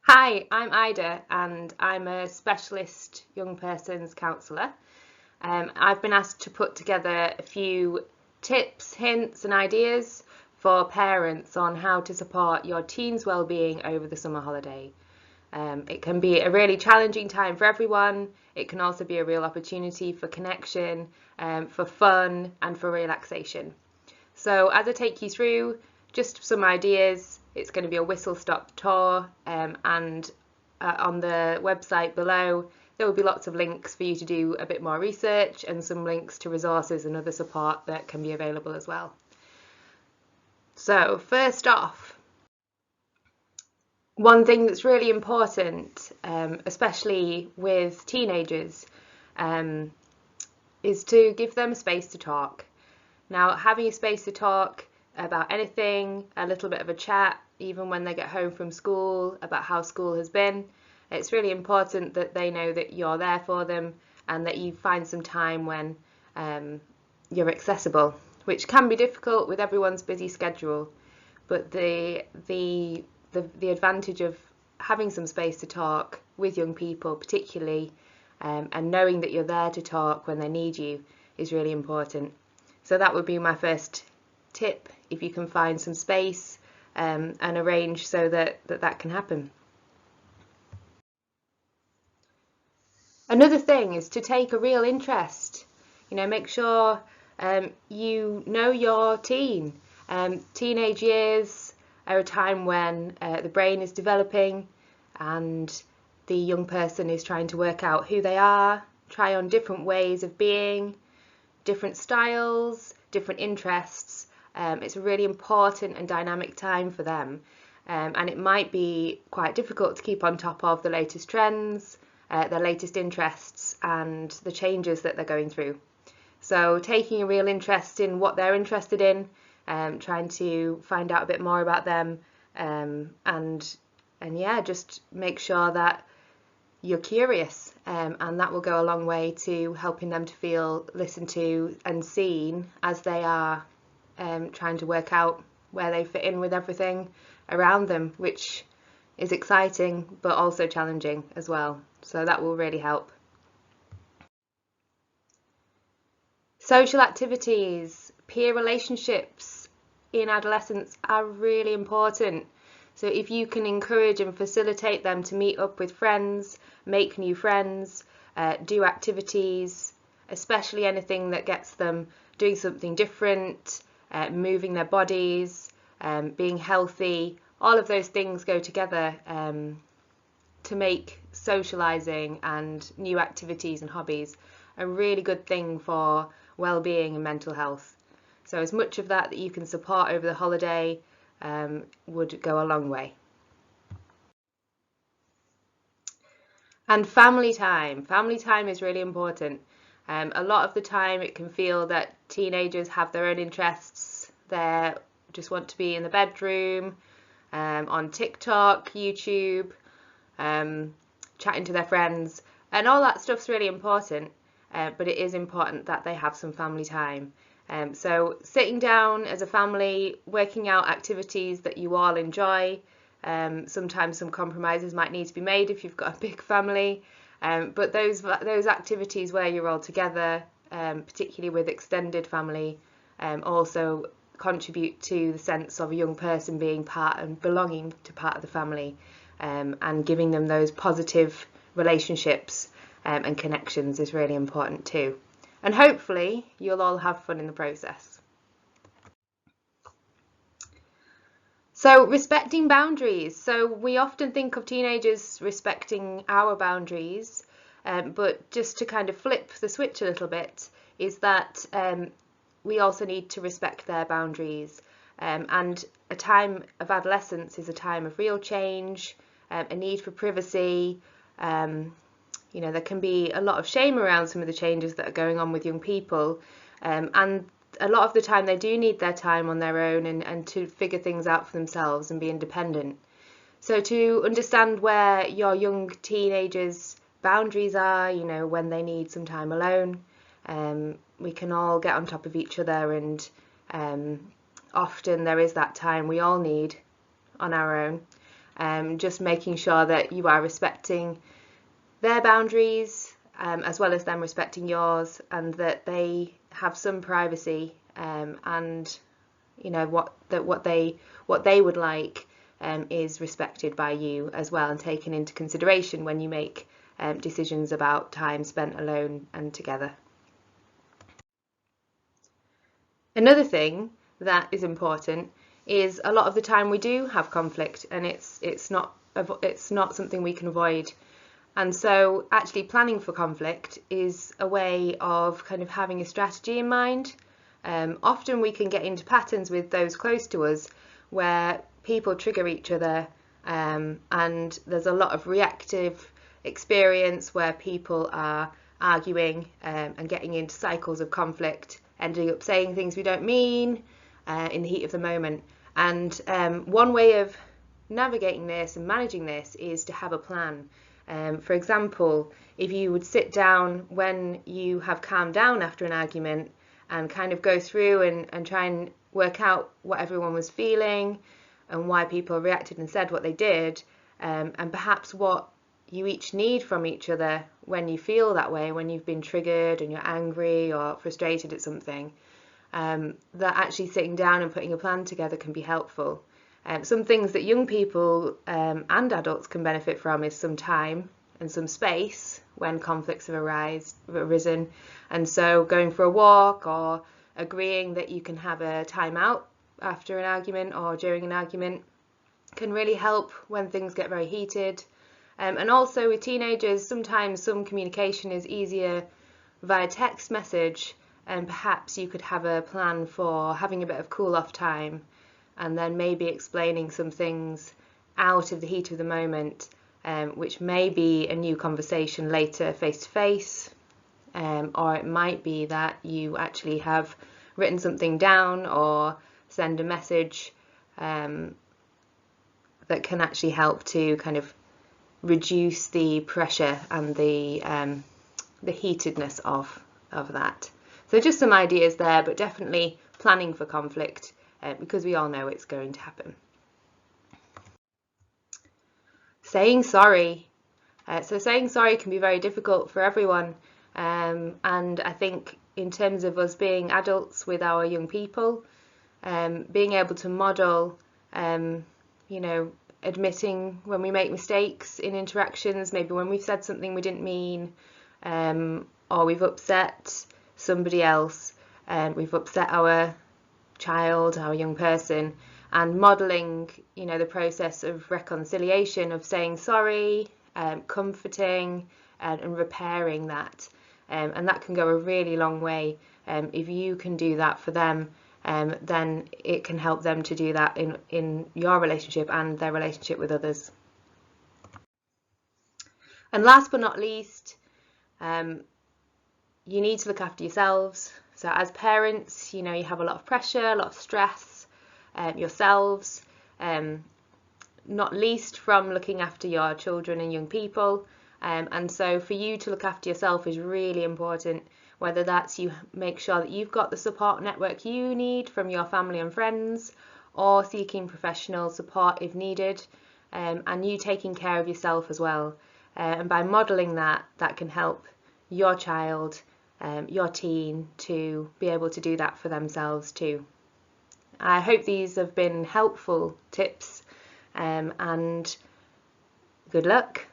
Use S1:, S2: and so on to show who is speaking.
S1: Hi, I'm Ida and I'm a specialist young person's counsellor. I've been asked to put together a few tips, hints and ideas for parents on how to support your teen's well-being over the summer holiday. It can be a really challenging time for everyone. It can also be a real opportunity for connection, for fun and for relaxation. So as I take you through just some ideas, it's going to be a whistle-stop tour, and on the website below there will be lots of links for you to do a bit more research and some links to resources and other support that can be available as well. So first off, one thing that's really important, especially with teenagers, is to give them a space to talk. Now, having a space to talk about anything, a little bit of a chat, even when they get home from school, about how school has been, it's really important that they know that you're there for them and that you find some time when you're accessible, which can be difficult with everyone's busy schedule. But the advantage of having some space to talk with young people, particularly, and knowing that you're there to talk when they need you, is really important. So that would be my first tip, if you can find some space and arrange so that can happen. Another thing is to take a real interest. Make sure you know your teen. Teenage years are a time when the brain is developing and the young person is trying to work out who they are, try on different ways of being, different styles, different interests. It's a really important and dynamic time for them, and it might be quite difficult to keep on top of the latest trends, their latest interests and the changes that they're going through. So taking a real interest in what they're interested in, trying to find out a bit more about them, and yeah, just make sure that you're curious, and that will go a long way to helping them to feel listened to and seen as they are trying to work out where they fit in with everything around them, which is exciting but also challenging as well. So that will really help. Social activities, peer relationships in adolescence are really important. So if you can encourage and facilitate them to meet up with friends, make new friends, do activities, especially anything that gets them doing something different, moving their bodies, being healthy, all of those things go together to make socialising and new activities and hobbies a really good thing for well-being and mental health. So as much of that you can support over the holiday would go a long way. And family time. Family time is really important. A lot of the time it can feel that teenagers have their own interests. They just want to be in the bedroom, on TikTok, YouTube, chatting to their friends, and all that stuff's really important, but it is important that they have some family time. So sitting down as a family, working out activities that you all enjoy. Sometimes some compromises might need to be made if you've got a big family, but those activities where you're all together, particularly with extended family, also contribute to the sense of a young person being part and belonging to part of the family, and giving them those positive relationships and connections is really important too. And hopefully you'll all have fun in the process. So respecting boundaries. So we often think of teenagers respecting our boundaries, but just to kind of flip the switch a little bit, is that we also need to respect their boundaries. And a time of adolescence is a time of real change, a need for privacy. There can be a lot of shame around some of the changes that are going on with young people, and a lot of the time they do need their time on their own and to figure things out for themselves and be independent. So to understand where your young teenagers' boundaries are, when they need some time alone, we can all get on top of each other, and often there is that time we all need on our own. just making sure that you are respecting their boundaries, as well as them respecting yours, and that they have some privacy, and you know what they would like is respected by you as well, and taken into consideration when you make decisions about time spent alone and together. Another thing that is important is a lot of the time we do have conflict, and it's not something we can avoid. And so actually planning for conflict is a way of kind of having a strategy in mind. Often we can get into patterns with those close to us where people trigger each other, and there's a lot of reactive experience where people are arguing and getting into cycles of conflict, ending up saying things we don't mean in the heat of the moment. And one way of navigating this and managing this is to have a plan. For example, if you would sit down when you have calmed down after an argument and kind of go through and try and work out what everyone was feeling and why people reacted and said what they did, and perhaps what you each need from each other when you feel that way, when you've been triggered and you're angry or frustrated at something, that actually sitting down and putting a plan together can be helpful. Some things that young people and adults can benefit from is some time and some space when conflicts have arisen. And so going for a walk or agreeing that you can have a time out after an argument or during an argument can really help when things get very heated. And also with teenagers, sometimes some communication is easier via text message, and perhaps you could have a plan for having a bit of cool off time, and then maybe explaining some things out of the heat of the moment, which may be a new conversation later face to face, or it might be that you actually have written something down or send a message that can actually help to kind of reduce the pressure and the heatedness of that. So just some ideas there, but definitely planning for conflict, because we all know it's going to happen. Saying sorry. So saying sorry can be very difficult for everyone, and I think in terms of us being adults with our young people, being able to model, admitting when we make mistakes in interactions, maybe when we've said something we didn't mean, or we've upset somebody else, we've upset our child, our young person, and modelling, the process of reconciliation, of saying sorry, comforting, and repairing that. And that can go a really long way. If you can do that for them, then it can help them to do that in your relationship and their relationship with others. And last but not least, you need to look after yourselves. So as parents, you have a lot of pressure, a lot of stress yourselves, not least from looking after your children and young people. And so for you to look after yourself is really important, whether that's you make sure that you've got the support network you need from your family and friends, or seeking professional support if needed, and you taking care of yourself as well. And by modelling that can help your child, your teen, to be able to do that for themselves too. I hope these have been helpful tips, and good luck.